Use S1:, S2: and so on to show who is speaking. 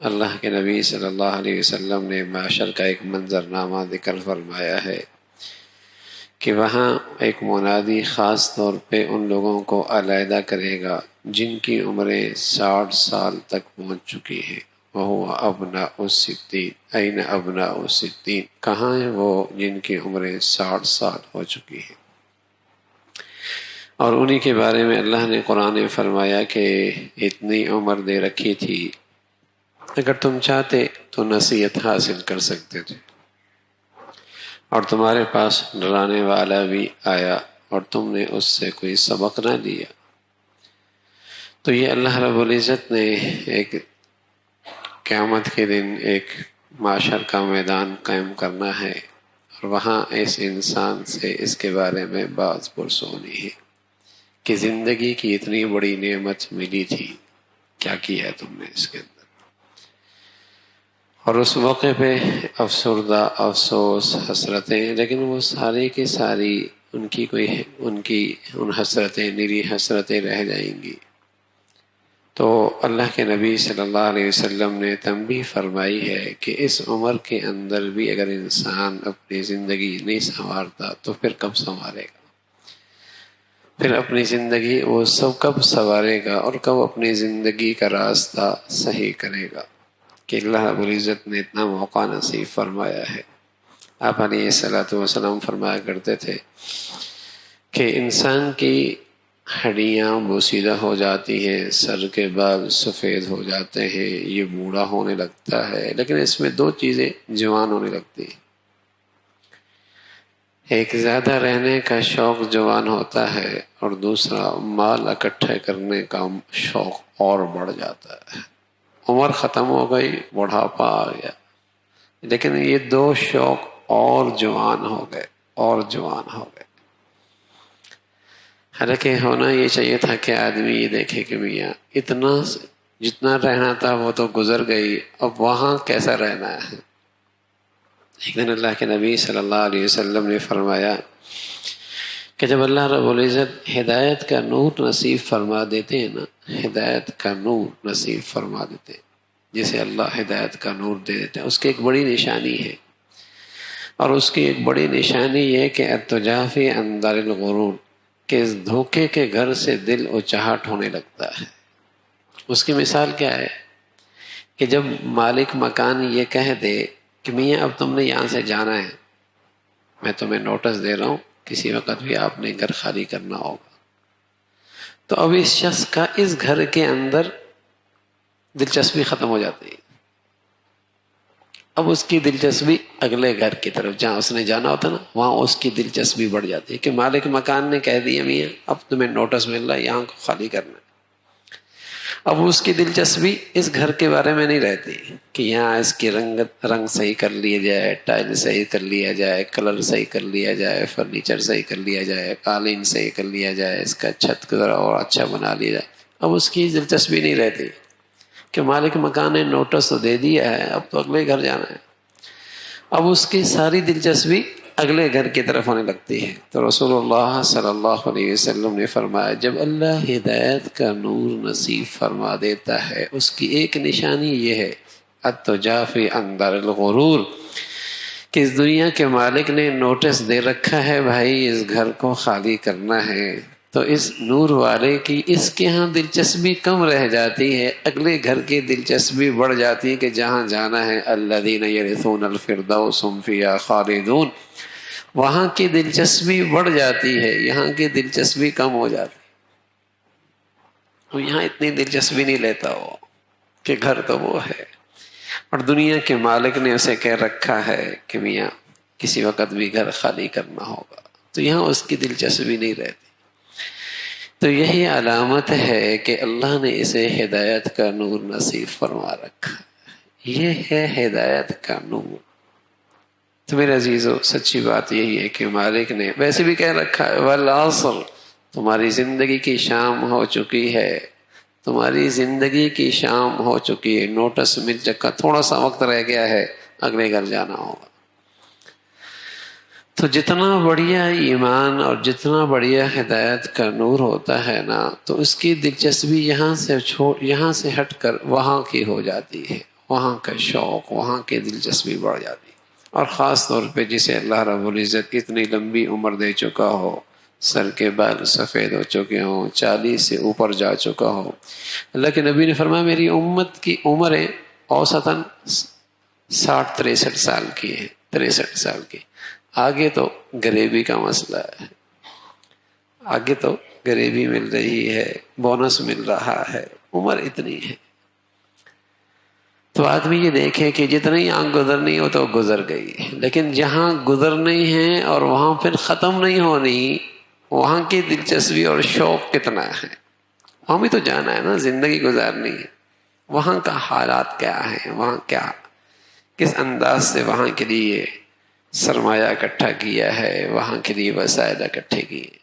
S1: اللہ کے نبی صلی اللہ علیہ وسلم نے معاشر کا ایک منظرنامہ ذکر فرمایا ہے کہ وہاں ایک منادی خاص طور پہ ان لوگوں کو علیحدہ کرے گا جن کی عمریں 60 سال تک پہنچ چکی ہیں۔ وَهُوَ أَبْنَاءُ السِّتِّينَ أَيْنَ أَبْنَاءُ السِّتِّينَ، کہاں ہیں وہ جن کی عمریں 60 سال ہو چکی ہیں؟ اور انہی کے بارے میں اللہ نے قرآن میں فرمایا کہ اتنی عمر دے رکھی تھی، اگر تم چاہتے تو نصیحت حاصل کر سکتے تھے، اور تمہارے پاس ڈرانے والا بھی آیا اور تم نے اس سے کوئی سبق نہ لیا۔ تو یہ اللہ رب العزت نے ایک قیامت کے دن ایک معاشر کا میدان قائم کرنا ہے، اور وہاں اس انسان سے اس کے بارے میں بات پرس ہونی ہے کہ زندگی کی اتنی بڑی نعمت ملی تھی، کیا کیا ہے تم نے اس کے اندر؟ اور اس موقع پہ افسردہ، افسوس، حسرتیں، لیکن وہ ساری کی ساری ان حسرتیں نیری حسرتیں رہ جائیں گی۔ تو اللہ کے نبی صلی اللہ علیہ وسلم نے تنبیہ فرمائی ہے کہ اس عمر کے اندر بھی اگر انسان اپنی زندگی نہیں سنوارتا تو پھر کب سنوارے گا؟ پھر اپنی زندگی وہ سب کب سنوارے گا اور کب اپنی زندگی کا راستہ صحیح کرے گا کہ اللہ رب العزت نے اتنا موقع نصیب فرمایا ہے۔ آپ علیہ الصلوۃ والسلام فرمایا کرتے تھے کہ انسان کی ہڈیاں بوسیدہ ہو جاتی ہیں، سر کے بال سفید ہو جاتے ہیں، یہ بوڑھا ہونے لگتا ہے، لیکن اس میں دو چیزیں جوان ہونے لگتی ہیں۔ ایک زیادہ رہنے کا شوق جوان ہوتا ہے، اور دوسرا مال اکٹھے کرنے کا شوق اور بڑھ جاتا ہے۔ عمر ختم ہو گئی، بڑھاپا آ گیا، لیکن یہ دو شوق اور جوان ہو گئے، اور جوان ہو گئے۔ حالانکہ ہونا یہ چاہیے تھا کہ آدمی یہ دیکھے کہ میاں اتنا جتنا رہنا تھا وہ تو گزر گئی، اب وہاں کیسا رہنا ہے۔ ایک دن اللہ کے نبی صلی اللہ علیہ وسلم نے فرمایا کہ جب اللہ رب العزت ہدایت کا نور نصیب فرما دیتے ہیں نا، ہدایت کا نور نصیب فرما دیتے ہیں، جسے اللہ ہدایت کا نور دے دیتے ہیں، اس کی ایک بڑی نشانی ہے، اور اس کی ایک بڑی نشانی یہ کہ التجافی عن دار الغرور، کہ اس دھوکے کے گھر سے دل اچاہٹ ہونے لگتا ہے۔ اس کی مثال کیا ہے کہ جب مالک مکان یہ کہہ دے کہ میاں اب تم نے یہاں سے جانا ہے، میں تمہیں نوٹس دے رہا ہوں، کسی وقت بھی آپ نے گھر خالی کرنا ہوگا، تو اب اس شخص کا اس گھر کے اندر دلچسپی ختم ہو جاتی ہے۔ اب اس کی دلچسپی اگلے گھر کی طرف جہاں اس نے جانا ہوتا نا، وہاں اس کی دلچسپی بڑھ جاتی ہے کہ مالک مکان نے کہہ دیا میاں اب تمہیں نوٹس مل رہا ہے، یہاں کو خالی کرنا ہے۔ اب اس کی دلچسپی اس گھر کے بارے میں نہیں رہتی کہ یہاں اس کی رنگ صحیح کر لیا جائے، ٹائل صحیح کر لیا جائے، کلر صحیح کر لیا جائے، فرنیچر صحیح کر لیا جائے، قالین صحیح کر لیا جائے، اس کا چھت کو ذرا اور اچھا بنا لیا جائے۔ اب اس کی دلچسپی نہیں رہتی کہ مالک مکان نے نوٹس تو دے دیا ہے، اب تو اگلے گھر جانا ہے۔ اب اس کی ساری دلچسپی اگلے گھر کی طرف ہونے لگتی ہے۔ تو رسول اللہ صلی اللہ علیہ وسلم نے فرمایا جب اللہ ہدایت کا نور نصیب فرما دیتا ہے، اس کی ایک نشانی یہ ہے التجافی عن دار الغرور، کہ اس دنیا کے مالک نے نوٹس دے رکھا ہے بھائی اس گھر کو خالی کرنا ہے، تو اس نور والے کی اس کے ہاں دلچسپی کم رہ جاتی ہے، اگلے گھر کی دلچسپی بڑھ جاتی ہے کہ جہاں جانا ہے الذین یرثون الفردوس هم فیہا خالدون، وہاں کی دلچسپی بڑھ جاتی ہے، یہاں کی دلچسپی کم ہو جاتی ہے۔ تو یہاں اتنی دلچسپی نہیں لیتا وہ کہ گھر تو وہ ہے، اور دنیا کے مالک نے اسے کہہ رکھا ہے کہ میاں کسی وقت بھی گھر خالی کرنا ہوگا، تو یہاں اس کی دلچسپی نہیں رہتی۔ تو یہی علامت ہے کہ اللہ نے اسے ہدایت کا نور نصیب فرما رکھا، یہ ہے ہدایت کا نور۔ تو میرے عزیزو سچی بات یہی ہے کہ مالک نے ویسے بھی کہہ رکھا ہے والعصر، تمہاری زندگی کی شام ہو چکی ہے، تمہاری زندگی کی شام ہو چکی ہے، نوٹس مل چکا، تھوڑا سا وقت رہ گیا ہے، اگلے گھر جانا ہوگا۔ تو جتنا بڑھیا ایمان اور جتنا بڑھیا ہدایت کا نور ہوتا ہے نا، تو اس کی دلچسپی یہاں سے ہٹ کر وہاں کی ہو جاتی ہے، وہاں کا شوق، وہاں کی دلچسپی بڑھ جاتی. اور خاص طور پہ جسے اللہ رب العزت اتنی لمبی عمر دے چکا ہو، سر کے بال سفید ہو چکے ہوں، 40 سے اوپر جا چکا ہو. اللہ کے نبی نے فرمایا میری امت کی عمریں اوسطاً 60-63 سال کی ہے، 63 سال کی. آگے تو غریبی کا مسئلہ ہے، آگے تو غریبی مل رہی ہے، بونس مل رہا ہے، عمر اتنی ہے. تو آدمی یہ دیکھے کہ جتنی آنکھ گزرنی وہ تو گزر گئی، لیکن جہاں گزرنی ہے اور وہاں پھر ختم نہیں ہونی، وہاں کی دلچسپی اور شوق کتنا ہے. وہاں بھی تو جانا ہے نا، زندگی گزارنی ہے. وہاں کا حالات کیا ہے، وہاں کیا کس انداز سے وہاں کے لیے سرمایہ اکٹھا کیا ہے، وہاں کے لیے وسائل اکٹھے کیے.